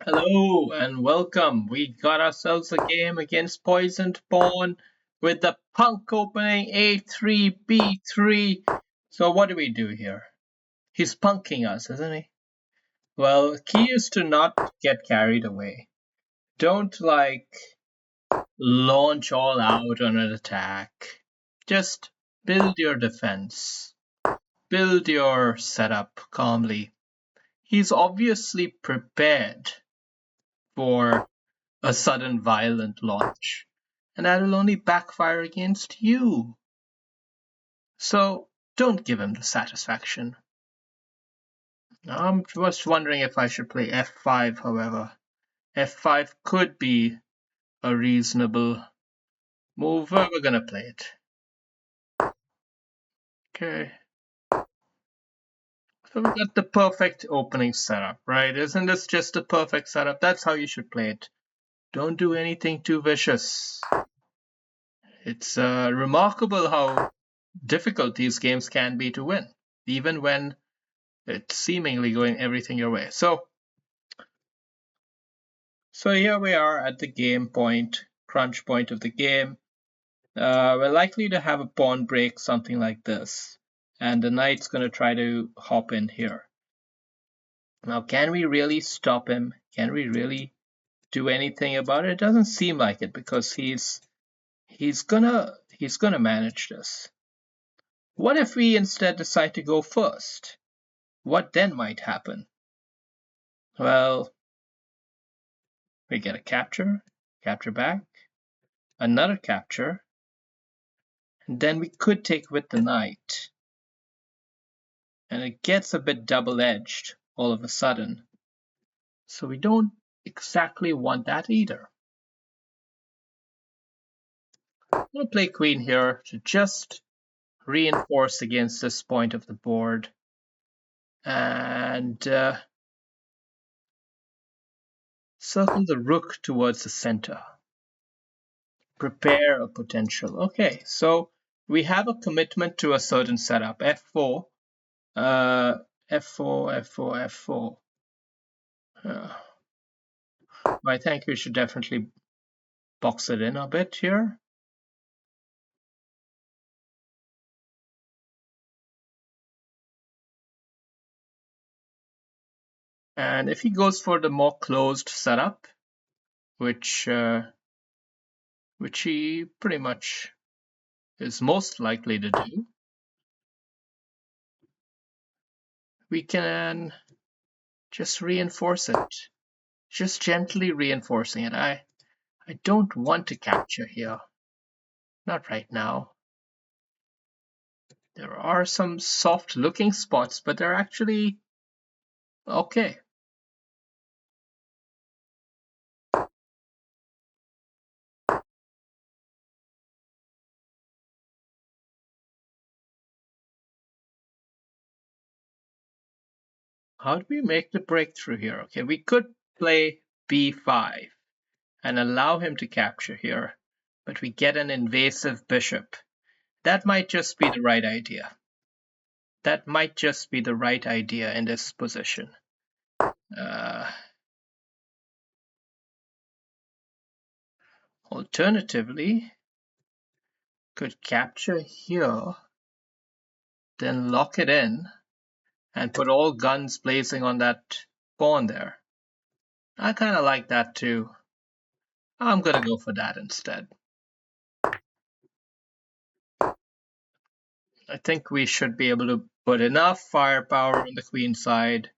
Hello and welcome. We got ourselves a game against Poisoned Pawn with the punk opening A3 B3. So what do we do here? He's punking us, isn't he? Well, key is to not get carried away. Don't launch all out on an attack. Just build your defense. Build your setup calmly. He's obviously prepared for a sudden violent launch, and that will only backfire against you. So don't give him the satisfaction. I'm just wondering if I should play f5, however. f5 could be a reasonable move. We're gonna play it. Okay. So we got the perfect opening setup, right? Isn't this just the perfect setup? That's how you should play it. Don't do anything too vicious. It's remarkable how difficult these games can be to win, even when it's seemingly going everything your way. So here we are at the game point, crunch point of the game. We're likely to have a pawn break, something like this, and the knight's going to try to hop in here. Now, can we really stop him? Can we really do anything about it? It doesn't seem like it because he's gonna manage this. What if we instead decide to go first? What then might happen? Well, we get a capture back, another capture, and then we could take with the knight. And it gets a bit double-edged all of a sudden. So we don't exactly want that either. I'm going to play queen here to just reinforce against this point of the board. And circle the rook towards the center. Prepare a potential. Okay, so we have a commitment to a certain setup. F4, F4, F4, F4. I think we should definitely box it in a bit here. And if he goes for the more closed setup, which he pretty much is most likely to do, we can just reinforce it. Just gently reinforcing it. I don't want to capture here. Not right now. There are some soft looking spots, but they're actually okay. How do we make the breakthrough here? Okay, we could play b5 and allow him to capture here, but we get an invasive bishop. That might just be the right idea. That might just be the right idea in this position. Alternatively, could capture here, then lock it in, and put all guns blazing on that pawn there. I kind of like that too. I'm gonna go for that instead. I think we should be able to put enough firepower on the queen side.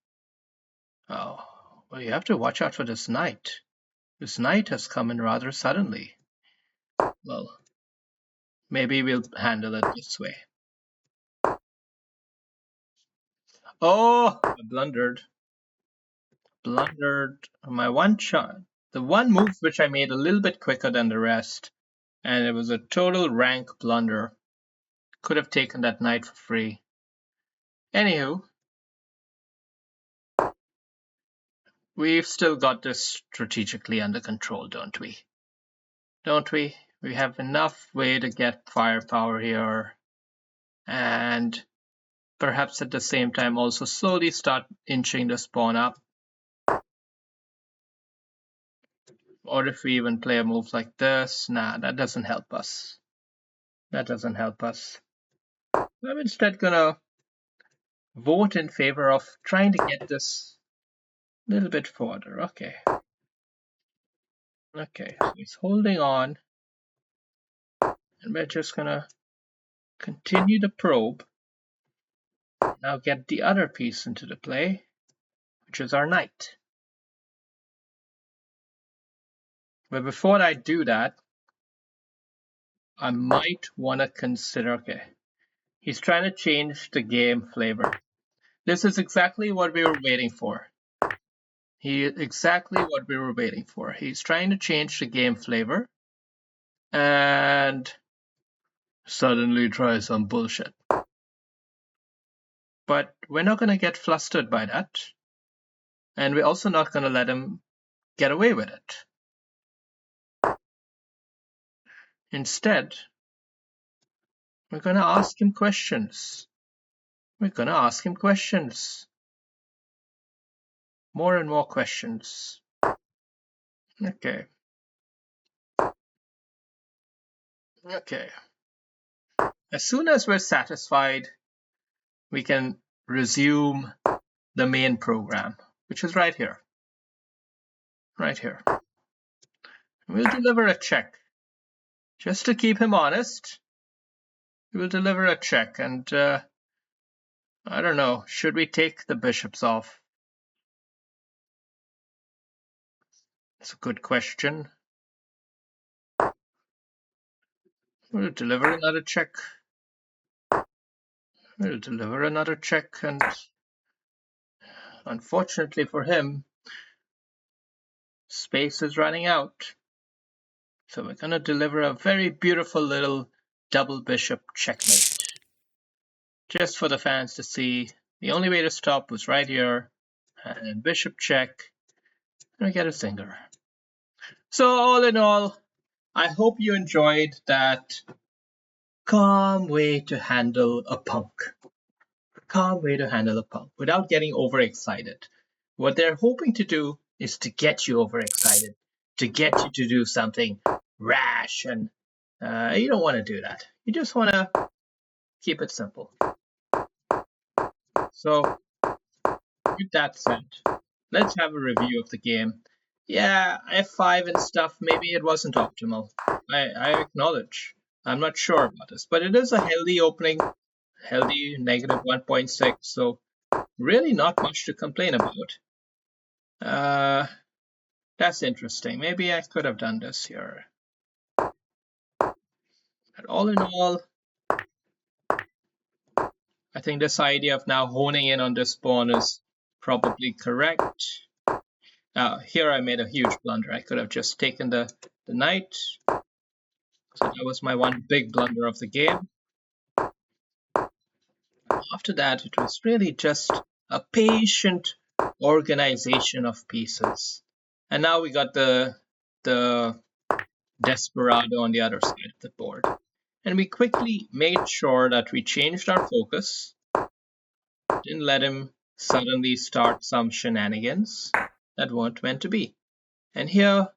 Oh, well, you have to watch out for this knight. This knight has come in rather suddenly. Well, maybe we'll handle it this way. Oh, I blundered. Blundered my one shot. The one move which I made a little bit quicker than the rest. And it was a total rank blunder. Could have taken that knight for free. Anywho, we've still got this strategically under control, don't we? Don't we? We have enough way to get firepower here. And perhaps at the same time also slowly start inching this pawn up. Or if we even play a move like this, nah, that doesn't help us. That doesn't help us. I'm instead gonna vote in favor of trying to get this a little bit further. Okay. Okay, so he's holding on. And we're just gonna continue the probe. Now get the other piece into the play, which is our knight. But before I do that, I might want to consider, okay, he's trying to change the game flavor. This is exactly what we were waiting for. Exactly what we were waiting for. He's trying to change the game flavor and suddenly try some bullshit. But we're not going to get flustered by that. And we're also not going to let him get away with it. Instead, we're going to ask him questions. We're going to ask him questions. More and more questions. Okay. Okay. As soon as we're satisfied, we can resume the main program, which is right here. Right here. We'll deliver a check. Just to keep him honest, we'll deliver a check. And I don't know, should we take the bishops off? It's a good question. We'll deliver another check. We'll deliver another check, and unfortunately for him, space is running out. So we're going to deliver a very beautiful little double bishop checkmate. Just for the fans to see, the only way to stop was right here, and bishop check, and we get a zinger. So all in all, I hope you enjoyed that calm way to handle a punk. Calm way to handle a punk without getting overexcited. What they're hoping to do is to get you overexcited, to get you to do something rash, and you don't want to do that. You just want to keep it simple. So, with that said, let's have a review of the game. Yeah, F5 and stuff, maybe it wasn't optimal. I acknowledge. I'm not sure about this, but it is a healthy opening, healthy negative 1.6, so really not much to complain about. That's interesting. Maybe I could have done this here. But all in all, I think this idea of now honing in on this pawn is probably correct. Here I made a huge blunder. I could have just taken the knight. So that was my one big blunder of the game. After that, it was really just a patient organization of pieces. And now we got the Desperado on the other side of the board. And we quickly made sure that we changed our focus. Didn't let him suddenly start some shenanigans that weren't meant to be. And here,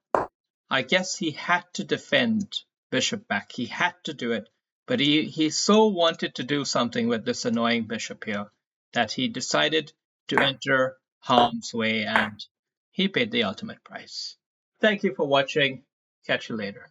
I guess he had to defend bishop back. He had to do it. But he so wanted to do something with this annoying bishop here that he decided to enter harm's way, and he paid the ultimate price. Thank you for watching. Catch you later.